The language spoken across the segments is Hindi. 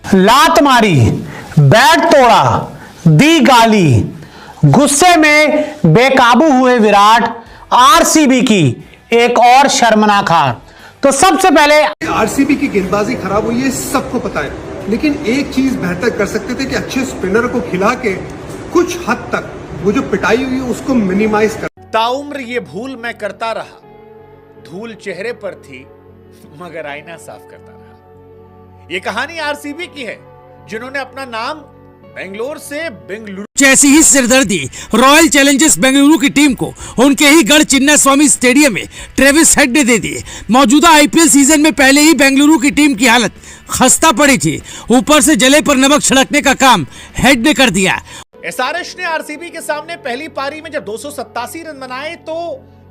लात मारी, बैट तोड़ा, दी गाली, गुस्से में बेकाबू हुए विराट, आरसीबी की एक और शर्मनाक हार। तो सबसे पहले आरसीबी की गेंदबाजी खराब हुई है, सबको पता है, लेकिन एक चीज बेहतर कर सकते थे कि अच्छे स्पिनर को खिला के कुछ हद तक वो जो पिटाई हुई है उसको मिनिमाइज कर। ताउम्र ये भूल मैं करता रहा, धूल चेहरे पर थी मगर आईना साफ करता रहा। ये कहानी आरसीबी की है जिन्होंने अपना नाम बेंगलोर से बेंगलुरु जैसी ही सिरदर्दी रॉयल चैलेंजर्स बेंगलुरु की टीम को उनके ही गढ़ चिन्नास्वामी स्टेडियम में ट्रेविस हेड ने दे दिए। मौजूदा आईपीएल सीजन में पहले ही बेंगलुरु की टीम की हालत खस्ता पड़ी थी, ऊपर से जले पर नमक छिड़कने का काम हेड ने कर दिया। एसआरएच ने आरसीबी के सामने पहली पारी में जब 287 रन बनाए तो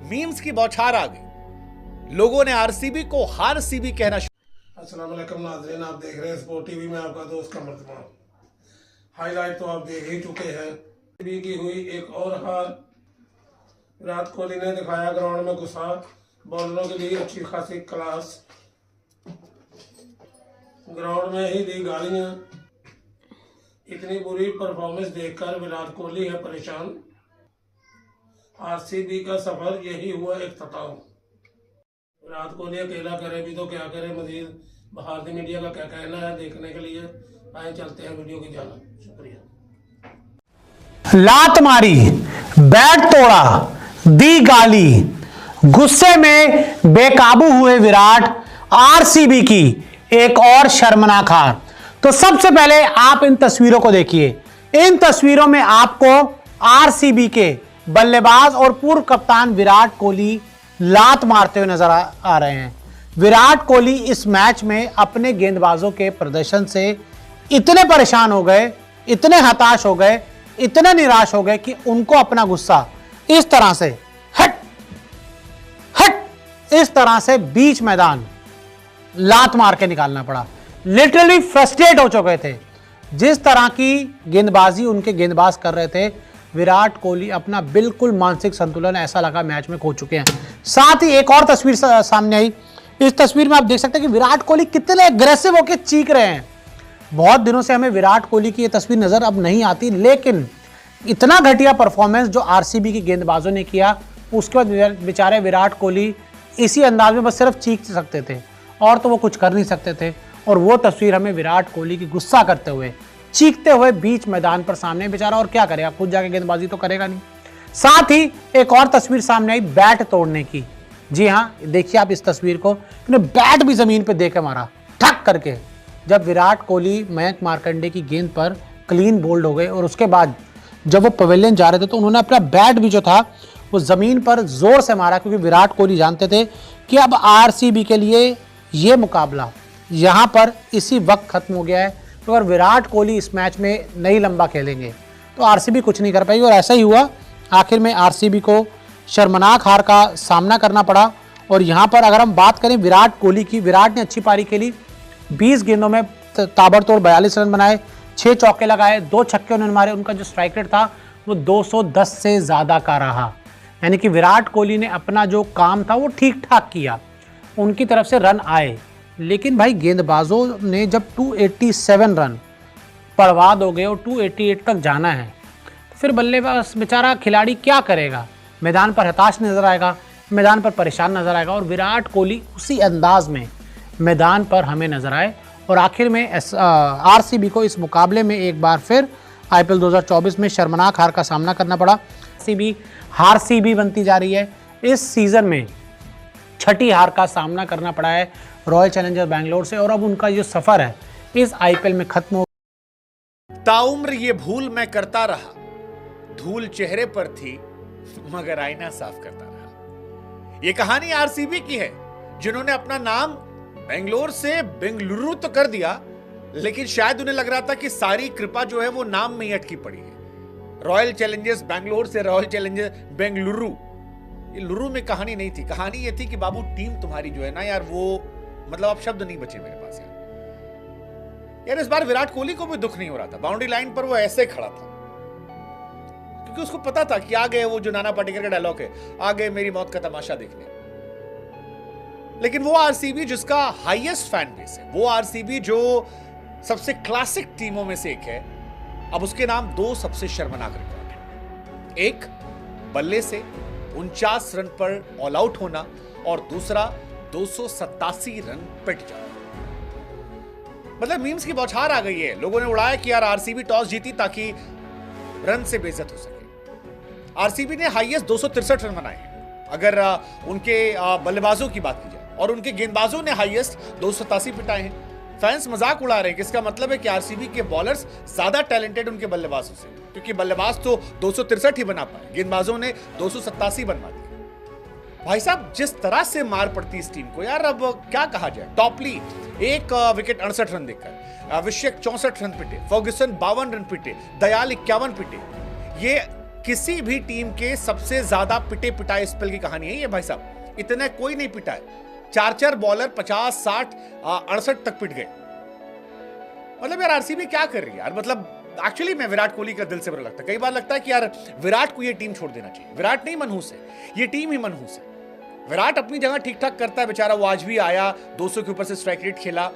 मीम्स की बौछार आ गई। लोगों ने आरसीबी को हार सीबी कहना अस्सलाम वालेकुम नाज़रीन, आप देख रहे हैं स्पोर्ट टीवी में, आपका दोस्त कमर तमाम। हाईलाइट तो आप देख ही चुके हैं। आरसीबी की हुई एक और हार। विराट कोहली ने दिखाया ग्राउंड में गुस्सा, बॉलरों के लिए अच्छी खासी क्लास, ग्राउंड में ही दी गालियां। इतनी बुरी परफॉर्मेंस देखकर विराट कोहली है परेशान। आरसीबी का सफर यही हुआ इख्तिताम। विराट कोहली अकेला करे भी तो क्या करे, मजीद भारतीय मीडिया का क्या कहना है देखने के लिए आए चलते हैं वीडियो की जानिब। शुक्रिया। लात मारी, बैट तोड़ा, दी गाली, गुस्से में बेकाबू हुए विराट, आरसीबी की एक और शर्मनाक हार। तो सबसे पहले आप इन तस्वीरों को देखिए। इन तस्वीरों में आपको आरसीबी के बल्लेबाज और पूर्व कप्तान विराट कोहली लात मारते हुए नजर आ रहे हैं। विराट कोहली इस मैच में अपने गेंदबाजों के प्रदर्शन से इतने परेशान हो गए, इतने हताश हो गए, इतने निराश हो गए कि उनको अपना गुस्सा इस तरह से हट हट इस तरह से बीच मैदान लात मार के निकालना पड़ा। लिटरली फ्रस्ट्रेट हो चुके थे। जिस तरह की गेंदबाजी उनके गेंदबाज कर रहे थे, विराट कोहली अपना बिल्कुल मानसिक संतुलन ऐसा लगा मैच में खो चुके हैं। साथ ही एक और तस्वीर सामने आई। इस तस्वीर में आप देख सकते हैं कि विराट कोहली कितने एग्रेसिव होकर चीख रहे हैं। बहुत दिनों से हमें विराट कोहली की ये तस्वीर नजर अब नहीं आती, लेकिन इतना घटिया परफॉर्मेंस जो आरसीबी की गेंदबाजों ने किया, उसके बाद बेचारे विराट कोहली इसी अंदाज में बस सिर्फ चीख सकते थे और तो वो कुछ कर नहीं सकते थे। और वो तस्वीर हमें विराट कोहली की गुस्सा करते हुए, चीखते हुए बीच मैदान पर सामने, बेचारा और क्या करेगा, खुद जाके गेंदबाजी तो करेगा नहीं। साथ ही एक और तस्वीर सामने आई बैट तोड़ने की। जी हाँ, देखिए आप इस तस्वीर को, बैट भी जमीन पे देके मारा ठक करके। जब विराट कोहली मयंक मार्कंडे की गेंद पर क्लीन बोल्ड हो गए और उसके बाद जब वो पवेलियन जा रहे थे तो उन्होंने अपना बैट भी जो था वो जमीन पर जोर से मारा, क्योंकि विराट कोहली जानते थे कि अब आरसीबी के लिए ये मुकाबला यहाँ पर इसी वक्त खत्म हो गया है। तो अगर विराट कोहली इस मैच में नहीं लंबा खेलेंगे तो आरसीबी कुछ नहीं कर पाएगी। और ऐसा ही हुआ, आखिर में आरसीबी को शर्मनाक हार का सामना करना पड़ा। और यहाँ पर अगर हम बात करें विराट कोहली की, विराट ने अच्छी पारी खेली, 20 गेंदों में ताबड़तोड़ 42 रन बनाए, 6 चौके लगाए, 2 छक्के उन्होंने मारे। उनका जो स्ट्राइक रेट था वो 210 से ज़्यादा का रहा। यानी कि विराट कोहली ने अपना जो काम था वो ठीक ठाक किया, उनकी तरफ से रन आए। लेकिन भाई गेंदबाजों ने जब 287 रन पड़वा दोगे और 288 तक जाना है तो फिर बल्लेबाज बेचारा खिलाड़ी क्या करेगा? मैदान पर हताश नजर आएगा, मैदान पर परेशान नजर आएगा। और विराट कोहली उसी अंदाज में मैदान पर हमें नजर आए। और आखिर में आरसीबी को इस मुकाबले में एक बार फिर आईपीएल 2024 में शर्मनाक हार का सामना करना पड़ा। हार सीबी बनती जा रही है। इस सीजन में 6ठी हार का सामना करना पड़ा है रॉयल चैलेंजर्स बैंगलोर से, और अब उनका जो सफर है इस आईपीएल में खत्म हो। ताउम्र ये भूल मैं करता रहा, धूल चेहरे पर थी मगर आईना साफ करता रहा। ये कहानी आरसीबी की है जिन्होंने अपना नाम बेंगलोर से बेंगलुरु तो कर दिया, लेकिन शायद उन्हें लग रहा था कि सारी कृपा जो है वो नाम में ही अटकी पड़ी है। रॉयल चैलेंजर्स बैंगलोर से रॉयल चैलेंजर्स बेंगलुरु, ये लुरु में कहानी नहीं थी। कहानी ये थी कि बाबू टीम तुम्हारी जो है ना यार, वो मतलब अब शब्द नहीं बचे मेरे पास यार। इस बार विराट कोहली को भी दुख नहीं हो रहा था। बाउंड्री लाइन पर वो ऐसे खड़ा था क्योंकि उसको पता था कि आ गए वो जो नाना पाटेकर का डायलॉग है, आ गए मेरी मौत का तमाशा देखने। लेकिन वो आरसीबी जिसका हाईएस्ट फैन बेस है, वो आरसीबी जो सबसे क्लासिक टीमों में से एक है। अब उसके नाम दो सबसे शर्मनाक रिकॉर्ड है। एक, बल्ले से 49 रन पर ऑल आउट होना, और दूसरा 287 रन पिट जाना। मतलब मीम्स की बौछार आ गई है। लोगों ने उड़ाया कि यार आरसीबी टॉस जीती ताकि रन से बेइज्जत हो सके। आरसीबी ने हाईएस्ट 263 रन बनाए हैं अगर उनके बल्लेबाजों की बात की जाए, और उनके गेंदबाजों ने हाईएस्ट 287 पिटाए हैं। फैंस मजाक उड़ा रहे हैं कि इसका मतलब है कि आरसीबी के बॉलर्स ज्यादा टैलेंटेड उनके बल्लेबाजों से, क्योंकि बल्लेबाज तो 263 ही बना पाए, गेंदबाजों ने 287 बनवा दिए। भाई साहब, जिस तरह से मार पड़ती इस टीम को यार, अब क्या कहा जाए। टॉपली 1 विकेट 68 रन देकर, अभिषेक 64 रन पिटे, फर्ग्यूसन 52 रन पिटे, दयाल 51 पिटे। ये किसी भी टीम के सबसे ज्यादा पिटे पिटाए स्पेल की कहानी है ये भाई साहब। इतने कोई नहीं पिटा है। 4 बॉलर 50, 60, 68 तक पिट गए। मतलब यार आरसीबी क्या कर रही है यार। मतलब एक्चुअली मैं विराट कोहली का दिल से बुरा लगता है। कई बार लगता है कि यार विराट को ये टीम छोड़ देना चाहिए। विराट नहीं मनहूस है, ये टीम ही मनहूस है। विराट अपनी जगह ठीक ठाक करता है बेचारा, वो आज भी आया, 200 के ऊपर से स्ट्राइक रेट खेला,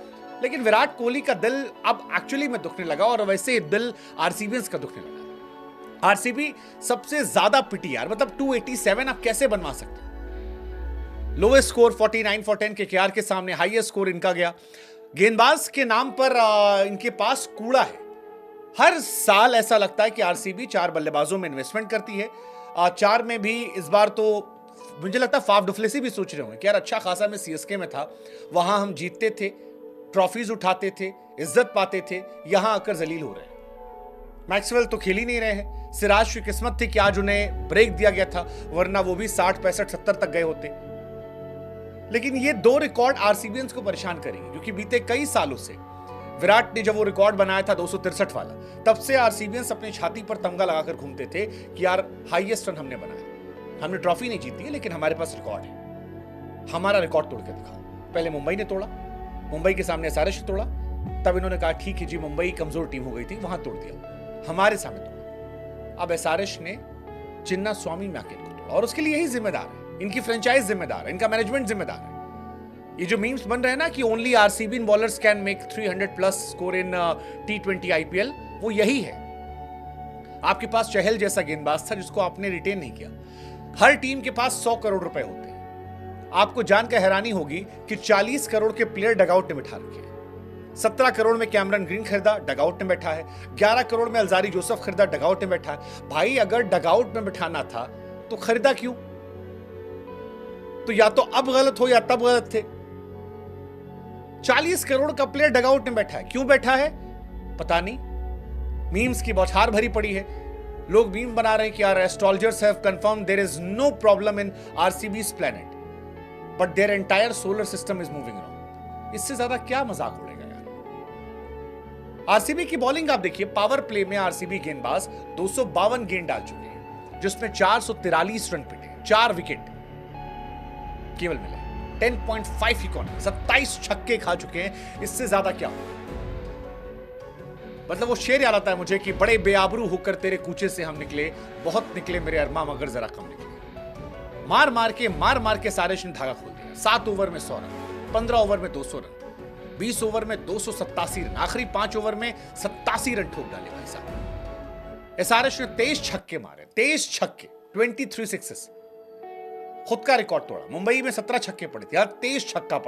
लेकिन विराट कोहली का दिल अब एक्चुअली में दुखने लगा, और वैसे दिल आरसीबी का दुखने लगा। आरसीबी सबसे ज्यादा पिटी यार। मतलब 287 आप कैसे बनवा सकते हैं। लोएस्ट स्कोर 49 फॉर 10 केकेआर के सामने, हाईएस्ट स्कोर इनका गया। गेंदबाज के नाम पर इनके पास कूड़ा है। हर साल ऐसा लगता है कि आरसीबी 4 बल्लेबाजों में इन्वेस्टमेंट करती है। 4 में भी इस बार तो मुझे लगता है फाफ डुप्लेसी भी सोच रहे होंगे कि यार अच्छा खासा मैं सीएसके में था, वहां हम जीतते थे, ट्रॉफीज उठाते थे, इज्जत पाते थे, यहां आकर जलील हो रहे हैं। मैक्सवेल तो खेल ही नहीं रहे हैं। सिराज की किस्मत थी कि आज उन्हें ब्रेक दिया गया था, वरना वो भी 60, 65, 70 तक गए होते। लेकिन ये 2 रिकॉर्ड आरसीबियंस को परेशान करेंगे, क्योंकि बीते कई सालों से विराट ने जब वो रिकॉर्ड बनाया था 263 वाला, तब से आरसीबियंस अपनी छाती पर तमगा लगाकर घूमते थे कि यार हाईएस्ट रन हमने बनाया। हमने ट्रॉफी नहीं जीती है, लेकिन हमारे पास रिकॉर्ड है, हमारा रिकॉर्ड तोड़ के दिखाओ। पहले मुंबई ने तोड़ा, मुंबई के सामने एसआरएच तोड़ा, तब इन्होंने कहा ठीक है जी, मुंबई कमजोर टीम हो गई थी, वहां तोड़ दिया, हमारे सामने तोड़ा। अब एसआरएच ने चिन्नास्वामी मैकेट को तोड़ा, और उसके लिए यही जिम्मेदार है, इनकी फ्रेंचाइज जिम्मेदार है, इनका मैनेजमेंट जिम्मेदार है। ये जो मीम्स बन रहे हैं ना कि only RCB bowlers can make 300+ score in T20 IPL, वो यही है। आपके पास चहल जैसा गेंदबाज था जिसको आपने रिटेन नहीं किया। हर टीम के पास 100 करोड़ रुपए होते हैं। आपको जानकर हैरानी होगी कि 40 करोड़ के प्लेयर डगआउट में बिठा रखे हैं। 17 करोड़ में कैमरन ग्रीन खरीदा, डगआउट में बैठा है। 11 करोड़ में अल्जारी जोसेफ खरीदा, डगआउट में बैठा है। भाई अगर डगआउट में बिठाना था तो खरीदा क्यों? तो या तो अब गलत हो या तब गलत थे। 40 करोड़ का प्लेयर डगआउट में बैठा है, क्यों बैठा है पता नहीं। मीम्स की बौछार भरी पड़ी है। लोग मीम बना रहे हैं कि यार astrologers have confirm there is no problem in RCB's planet, but their entire solar system is moving around. इससे ज्यादा क्या मजाक उड़ेगा यार। आरसीबी की बॉलिंग आप देखिए, पावर प्ले में आरसीबी गेंदबाज 252 गेंद डाल चुके हैं, जिसमें 443 रन पिटे, 4 विकेट केवल मिले, 10.5 इकोनॉमी, 27 छक्के खा चुके हैं। इससे ज्यादा क्या हो? मतलब वो शेर याद आता है मुझे कि बड़े बेआबरू होकर तेरे कूचे से हम निकले, बहुत निकले मेरे अरमा मगर जरा कम निकले। मार मार के सारेश ने धागा खोल दिया। 7 ओवर में 100 रन, 15 ओवर में 200 रन, 20 ओवर में 287 रन, आखिरी 5 ओवर में 87 रन ठोक डाले भाई साहब। एसआरएच ने 23 छक्के मारे, 23 छक्के, 23 सिक्सेस, खुद का रिकॉर्ड तोड़ा। मुंबई में 17 छक्के पड़े थे, यार 23 छक्का पड़ा।